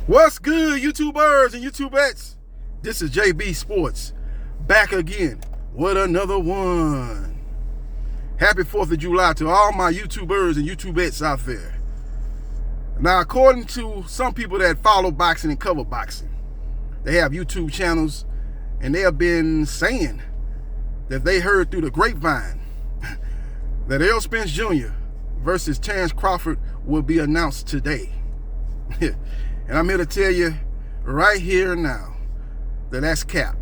What's good, YouTubers and YouTubettes? This is JBsports back again with another one. Happy 4th of July to all my YouTubers and YouTubettes out there. Now, according to some people that follow boxing and cover boxing, they have YouTube channels and they have been saying that they heard through the grapevine that Errol Spence Jr. versus Spence-Crawford will be announced today. And I'm here to tell you right here and now that that's cap.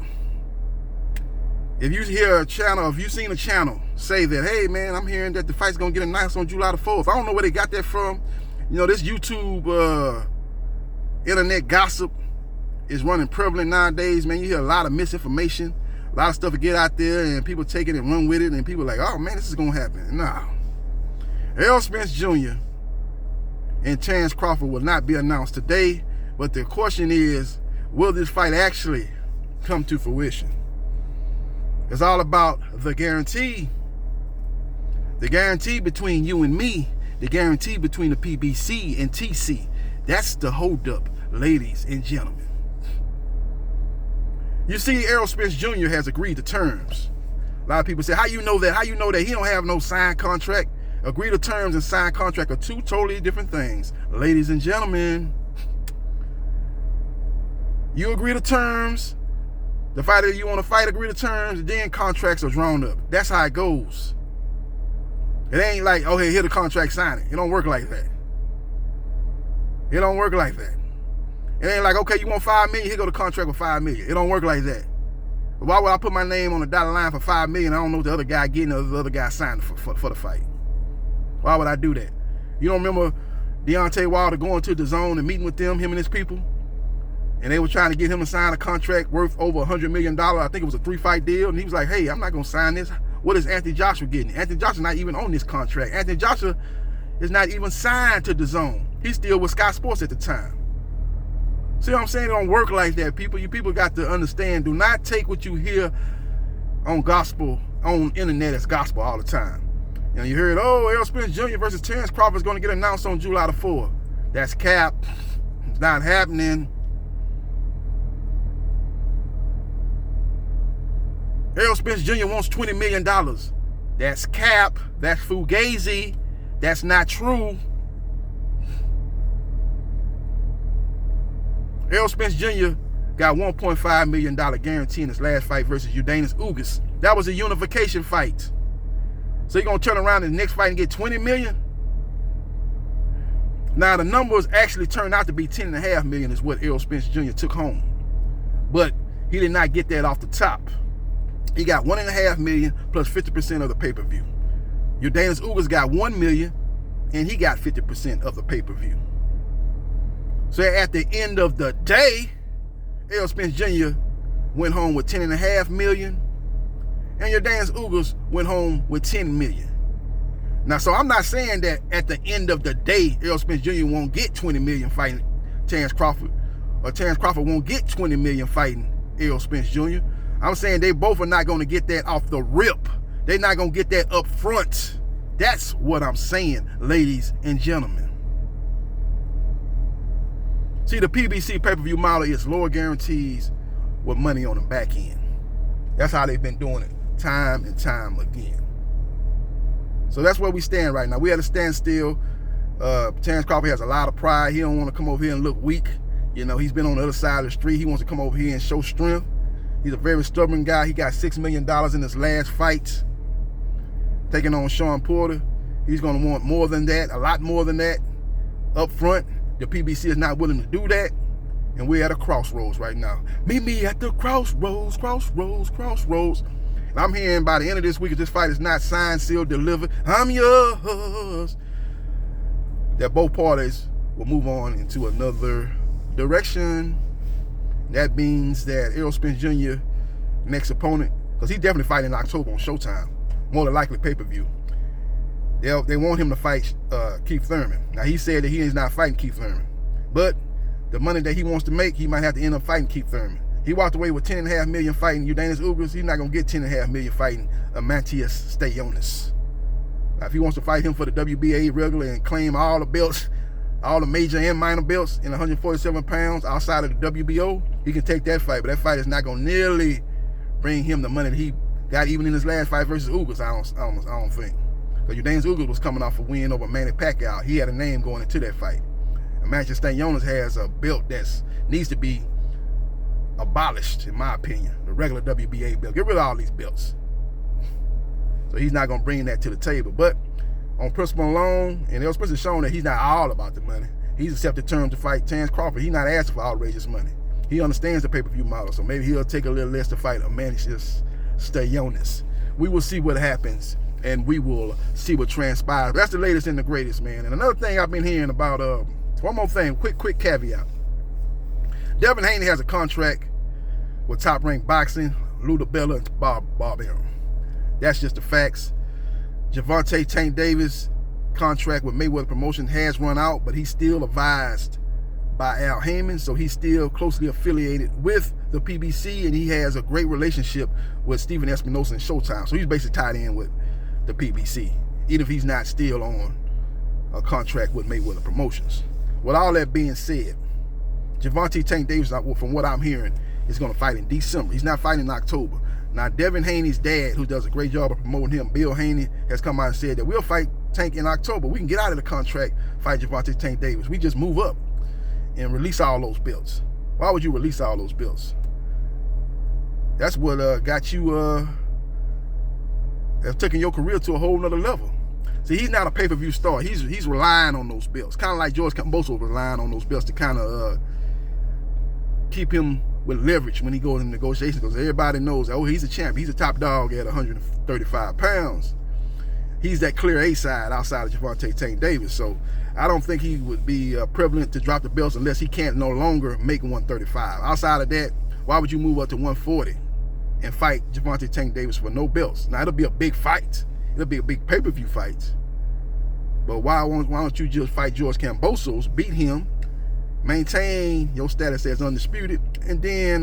If you hear a channel, if you've seen a channel say that, hey man, I'm hearing that the fight's gonna get announced on July the 4th. I don't know where they got that from. You know, this YouTube internet gossip is running prevalent nowadays, man. You hear a lot of misinformation, a lot of stuff to get out there, and people take it and run with it, and people are like, oh man, this is gonna happen. Nah. Errol Spence Jr. and Spence-Crawford will not be announced today, but the question is, will this fight actually come to fruition? It's all about the guarantee. The guarantee between you and me, the guarantee between the PBC and TC. That's the holdup, ladies and gentlemen. You see, Errol Spence Jr. has agreed to terms. A lot of people say, how you know that? How you know that? He don't have no signed contract. Agree to terms and sign contract are two totally different things. Ladies and gentlemen, you agree to terms, the fighter you want to fight agree to terms, then contracts are drawn up. That's how it goes. It ain't like, oh, hey, here the contract, sign it. It don't work like that. It don't work like that. It ain't like, okay, you want $5 million, here go the contract with $5 million. It don't work like that. But why would I put my name on the dotted line for $5 million? I don't know what the other guy getting or the other guy signed for the fight. Why would I do that? You don't remember Deontay Wilder going to the zone and meeting with them, him and his people? And they were trying to get him to sign a contract worth over $100 million. I think it was a 3-fight deal. And he was like, hey, I'm not going to sign this. What is Anthony Joshua getting? Anthony Joshua's not even on this contract. Anthony Joshua is not even signed to the zone. He's still with Sky Sports at the time. See what I'm saying? It don't work like that, people. You people got to understand. Do not take what you hear on gospel, on internet as gospel all the time. You know, you heard, oh, Errol Spence Jr. versus Spence-Crawford is going to get announced on July the 4th. That's cap. It's not happening. Errol Spence Jr. wants $20 million. That's cap. That's fugazi. That's not true. Errol Spence Jr. got $1.5 million guarantee in his last fight versus Udanis Ugas. That was a unification fight. So you're going to turn around in the next fight and get $20 million? Now, the numbers actually turned out to be $10.5 million is what Errol Spence Jr. took home. But he did not get that off the top. He got $1.5 million plus 50% of the pay-per-view. Udanis Ugas got $1 million, and he got 50% of the pay-per-view. So at the end of the day, Errol Spence Jr. went home with $10.5 million, and Udanis Ugas went home with $10 million. Now, so I'm not saying that at the end of the day, Errol Spence Jr. won't get $20 million fighting Spence-Crawford, or Spence-Crawford won't get $20 million fighting Errol Spence Jr. I'm saying they both are not going to get that off the rip. They're not going to get that up front. That's what I'm saying, ladies and gentlemen. See, the PBC pay-per-view model is lower guarantees with money on the back end. That's how they've been doing it time and time again. So that's where we stand right now. We at a standstill. Spence-Crawford has a lot of pride. He don't want to come over here and look weak. You know, he's been on the other side of the street. He wants to come over here and show strength. He's a very stubborn guy. He got $6 million in his last fight, taking on Sean Porter. He's going to want more than that, a lot more than that up front. The PBC is not willing to do that, and we're at a crossroads right now. Meet me at the crossroads, crossroads, crossroads. And I'm hearing by the end of this week, if this fight is not signed, sealed, delivered, I'm yours, that both parties will move on into another direction. That means that Errol Spence Jr. next opponent, because he's definitely fighting in October on Showtime, more than likely pay-per-view. They want him to fight Keith Thurman. Now, he said that he is not fighting Keith Thurman, but the money that he wants to make, he might have to end up fighting Keith Thurman. He walked away with $10.5 million fighting Udanis Ugas. He's not going to get $10.5 million fighting Matthias Stayonis. Now, if he wants to fight him for the WBA regular and claim all the belts, all the major and minor belts in 147 pounds outside of the WBO, he can take that fight. But that fight is not going to nearly bring him the money that he got even in his last fight versus Ugas, I don't think. Because Udanis Ugas was coming off a win over Manny Pacquiao. He had a name going into that fight. And Manchester Stanionis has a belt that needs to be abolished, in my opinion. The regular WBA belt. Get rid of all these belts. So he's not going to bring that to the table. But on principle alone, and Spence has shown that he's not all about the money. He's accepted terms to fight Spence-Crawford. He's not asking for outrageous money. He understands the pay-per-view model, so maybe he'll take a little less to fight Manchester Stanionis. We will see what happens, and we will see what transpires. That's the latest and the greatest, man. And another thing I've been hearing about, one more thing, quick caveat. Devin Haney has a contract with Top Rank Boxing, Lou DiBella, and Bob Arum. That's just the facts. Gervonta Tank Davis' contract with Mayweather Promotion has run out, but he's still advised by Al Heyman, so he's still closely affiliated with the PBC, and he has a great relationship with Stephen Espinosa and Showtime. So he's basically tied in with the PBC, even if he's not still on a contract with Mayweather Promotions. With all that being said, Gervonta Tank Davis, from what I'm hearing, is going to fight in December. He's not fighting in October. Now, Devin Haney's dad, who does a great job of promoting him, Bill Haney, has come out and said that we'll fight Tank in October. We can get out of the contract, fight Gervonta Tank Davis. We just move up and release all those belts. Why would you release all those belts? That's what got you, that's taking your career to a whole nother level. See, he's not a pay-per-view star. He's relying on those belts. Kind of like George Kambosos was relying on those belts to kind of keep him with leverage when he goes in negotiations, because everybody knows, oh, he's a champ. He's a top dog at 135 pounds. He's that clear A-side outside of Gervonta Tank Davis. So I don't think he would be prevalent to drop the belts unless he can't no longer make 135. Outside of that, why would you move up to 140 and fight Gervonta Tank Davis for no belts? Now, it'll be a big fight. It'll be a big pay-per-view fight. But why don't you just fight George Kambosos, beat him, maintain your status as undisputed, and then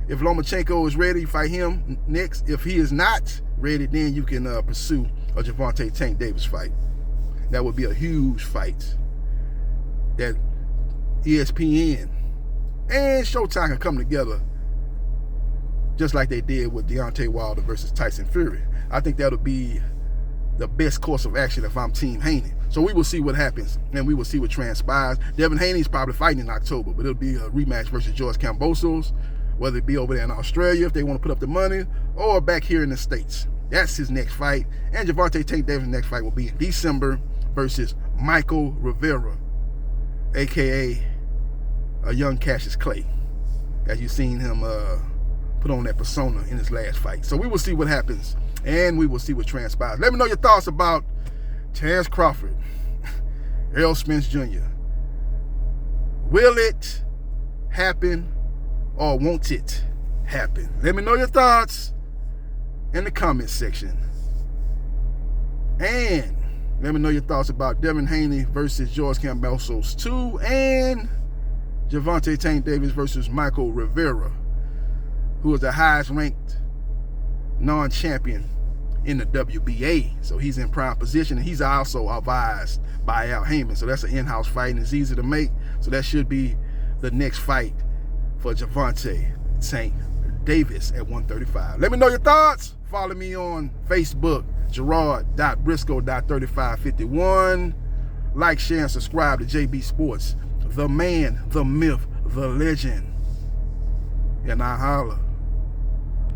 if Lomachenko is ready, fight him next. If he is not ready, then you can pursue a Gervonta Tank Davis fight. That would be a huge fight that ESPN and Showtime can come together just like they did with Deontay Wilder versus Tyson Fury. I think that'll be the best course of action if I'm Team Haney. So we will see what happens, and we will see what transpires. Devin Haney's probably fighting in October, but it'll be a rematch versus George Kambosos, whether it be over there in Australia if they want to put up the money, or back here in the States. That's his next fight. And Gervonta Tank Davis' next fight will be in December versus Michael Rivera, a.k.a. a young Cassius Clay, as you've seen him put on that persona in his last fight. So we will see what happens, and we will see what transpires. Let me know your thoughts about Spence-Crawford, Errol Spence Jr. Will it happen, or won't it happen? Let me know your thoughts in the comment section. And let me know your thoughts about Devin Haney versus George Kambosos 2, and Gervonta Tank Davis versus Michael Rivera, who is the highest ranked non-champion in the WBA. So he's in prime position, and he's also advised by Al Heyman. So that's an in-house fight, and it's easy to make. So that should be the next fight for Gervonta Tank Davis at 135. Let me know your thoughts. Follow me on Facebook, Gerard.Briscoe.3551. Like, share, and subscribe to JB Sports, the man, the myth, the legend. And I holla.